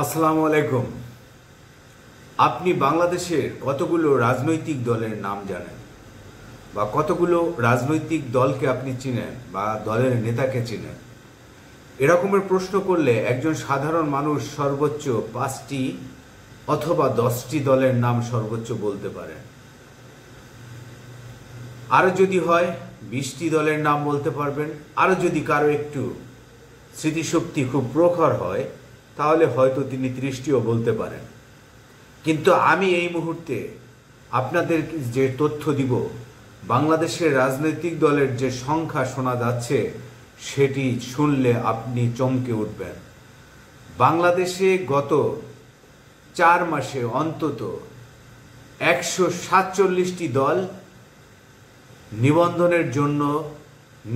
আসসালামু আলাইকুম। আপনি বাংলাদেশের কতগুলো রাজনৈতিক দলের নাম জানেন বা কতগুলো রাজনৈতিক দলকে আপনি চিনেন বা দলের নেতাকে চিনেন? এরকমের প্রশ্ন করলে একজন সাধারণ মানুষ সর্বোচ্চ 5টি অথবা 10টি দলের নাম সর্বোচ্চ বলতে পারেন। আরও যদি হয় 20টি দলের নাম বলতে পারবেন। আরও যদি কারো একটু স্মৃতিশক্তি খুব প্রখর হয় তাহলে হয়তো তিনি 30টিও বলতে পারেন। কিন্তু আমি এই মুহূর্তে আপনাদের যে তথ্য দিব, বাংলাদেশের রাজনৈতিক দলের যে সংখ্যা শোনা যাচ্ছে সেটি শুনলে আপনি চমকে উঠবেন। বাংলাদেশে গত 4 মাসে অন্তত 147টি দল নিবন্ধনের জন্য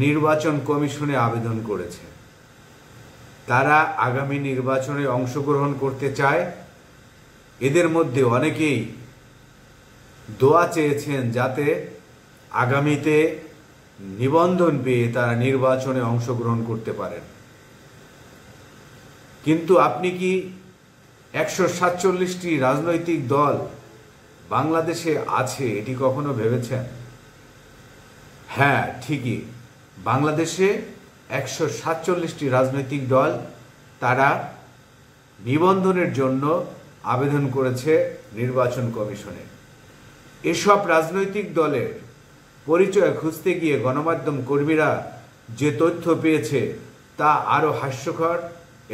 নির্বাচন কমিশনে আবেদন করেছে। তারা আগামী নির্বাচনে অংশগ্রহণ করতে চায়। এদের মধ্যে অনেকেই দোয়া চেয়েছেন যাতে আগামীতে নিবন্ধন পেয়ে তারা নির্বাচনে অংশগ্রহণ করতে পারেন। কিন্তু আপনি কি 147টি রাজনৈতিক দল বাংলাদেশে আছে এটি কখনো ভেবেছেন? হ্যাঁ, ঠিকই, বাংলাদেশে 147টি রাজনৈতিক দল তারা নিবন্ধনের জন্য আবেদন করেছে নির্বাচন কমিশনে। এসব রাজনৈতিক দলের পরিচয় খুঁজতে গিয়ে গণমাধ্যম কর্মীরা যে তথ্য পেয়েছে তা আরও হাস্যকর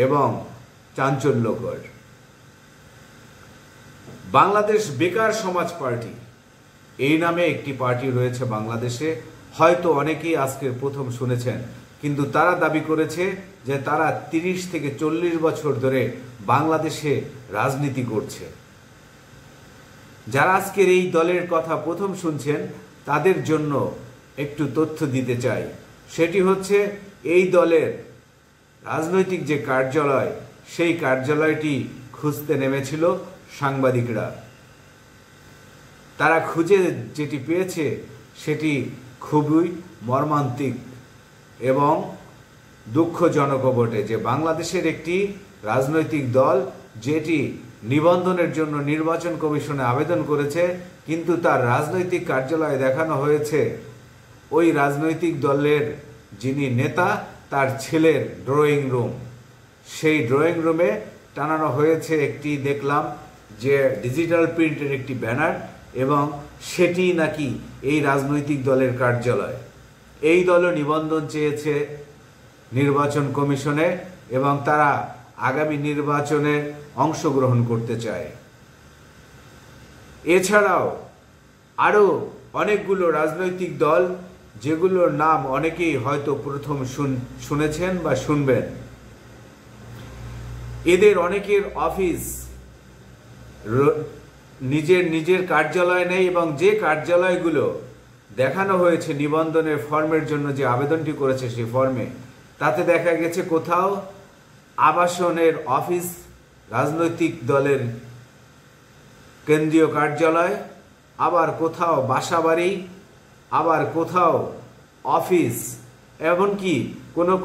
এবং চাঞ্চল্যকর। বাংলাদেশ বেকার সমাজ পার্টি এই নামে একটি পার্টি রয়েছে বাংলাদেশে। হয়তো অনেকেই আজকের প্রথম শুনেছেন, কিন্তু তারা দাবি করেছে যে তারা 30 থেকে 40 বছর ধরে বাংলাদেশে রাজনীতি করছে। যারা আজকের এই দলের কথা প্রথম শুনছেন তাদের জন্য একটু তথ্য দিতে চাই। সেটি হচ্ছে, এই দলের রাজনৈতিক যে কার্যালয়, সেই কার্যালয়টি খুঁজতে নেমেছিল সাংবাদিকরা। তারা খুঁজে যেটি পেয়েছে সেটি খুবই মর্মান্তিক এবং দুঃখজনকও বটে যে বাংলাদেশের একটি রাজনৈতিক দল যেটি নিবন্ধনের জন্য নির্বাচন কমিশনে আবেদন করেছে, কিন্তু তার রাজনৈতিক কার্যালয়ে দেখানো হয়েছে ওই রাজনৈতিক দলের যিনি নেতা তার ছেলের ড্রয়িং রুম। সেই ড্রয়িং রুমে টানানো হয়েছে একটি, দেখলাম যে ডিজিটাল প্রিন্টের একটি ব্যানার, এবং সেটি নাকি এই রাজনৈতিক দলের কার্যালয়। এই দলও নিবন্ধন চেয়েছে নির্বাচন কমিশনে এবং তারা আগামী নির্বাচনে অংশগ্রহণ করতে চায়। এছাড়াও আরও অনেকগুলো রাজনৈতিক দল যেগুলোর নাম অনেকেই হয়তো প্রথম শুনেছেন বা শুনবেন। এদের অনেকের অফিস নিজের কার্যালয় নেই, এবং যে কার্যালয়গুলো দেখানো হয়েছে নিবন্ধনের ফর্মের জন্য যে আবেদনটি করেছে সেই ফর্মে, তাতে দেখা গেছে কোথাও আবাসনের অফিস রাজনৈতিক দলের কেন্দ্রীয় কার্যালয়, আবার কোথাও বাসাবাড়ি, আবার কোথাও অফিস, এমনকি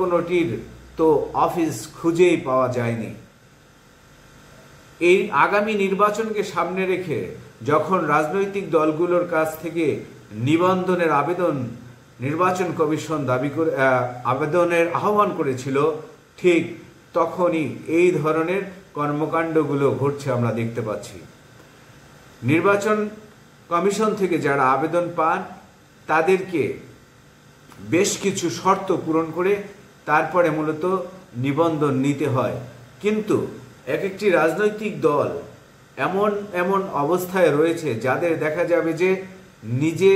কোনোটির তো অফিস খুঁজেই পাওয়া যায়নি। এই আগামী নির্বাচনকে সামনে রেখে যখন রাজনৈতিক দলগুলোর কাছ থেকে নিবন্ধনের আবেদন নির্বাচন কমিশন আবেদনের আহ্বান করেছিল, ঠিক তখনই এই ধরনের কর্মকাণ্ডগুলো ঘটছে আমরা দেখতে পাচ্ছি। নির্বাচন কমিশন থেকে যারা আবেদন পান তাদেরকে বেশ কিছু শর্ত পূরণ করে তারপরে মূলত নিবন্ধন নিতে হয়। কিন্তু একটি রাজনৈতিক দল এমন অবস্থায় রয়েছে যাদের দেখা যাবে যে নিজে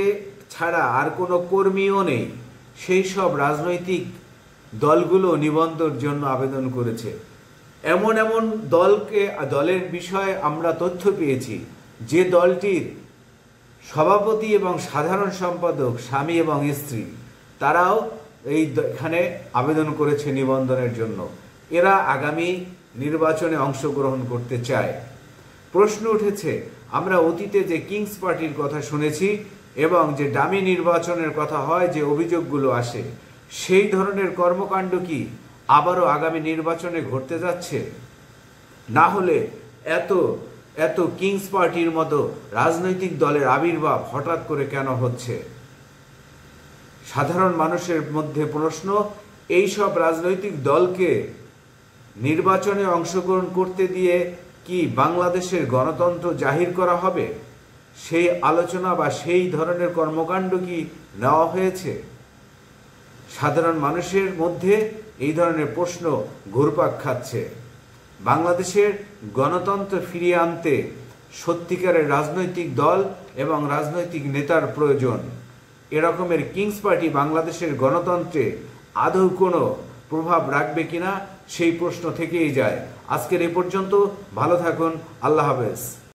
ছাড়া আর কোনো কর্মীও নেই। সেই সব রাজনৈতিক দলগুলো নিবন্ধনের জন্য আবেদন করেছে। এমন দলের বিষয়ে আমরা তথ্য পেয়েছি যে দলটির সভাপতি এবং সাধারণ সম্পাদক স্বামী এবং স্ত্রী, তারাও এখানে আবেদন করেছে নিবন্ধনের জন্য। এরা আগামী নির্বাচনে অংশগ্রহণ করতে চায়। প্রশ্ন উঠেছে, আমরা অতীতে যে কিংস পার্টির কথা শুনেছি এবং যে ডামি নির্বাচনের কথা হয়, যে অভিযোগগুলো আসে, সেই ধরনের কর্মকাণ্ড কি আবারও আগামী নির্বাচনে ঘটতে যাচ্ছে? না হলে এত এত কিংস পার্টির মতো রাজনৈতিক দলের আবির্ভাব হঠাৎ করে কেন হচ্ছে? সাধারণ মানুষের মধ্যে প্রশ্ন, এই সব রাজনৈতিক দলকে নির্বাচনে অংশগ্রহণ করতে দিয়ে কি বাংলাদেশের গণতন্ত্র জাহির করা হবে? সেই আলোচনা বা সেই ধরনের কর্মকাণ্ড কি নেওয়া হয়েছে? সাধারণ মানুষের মধ্যে এই ধরনের প্রশ্ন ঘুরপাক খাচ্ছে। বাংলাদেশের গণতন্ত্র ফিরিয়ে আনতে সত্যিকারের রাজনৈতিক দল এবং রাজনৈতিক নেতার প্রয়োজন। এরকমের কিংস পার্টি বাংলাদেশের গণতন্ত্রে আদৌ কোনো প্রভাব রাখবে কিনা সেই প্রশ্ন থেকেই যায়। আজকের এ পর্যন্ত। ভালো থাকুন। আল্লাহ হাফেজ।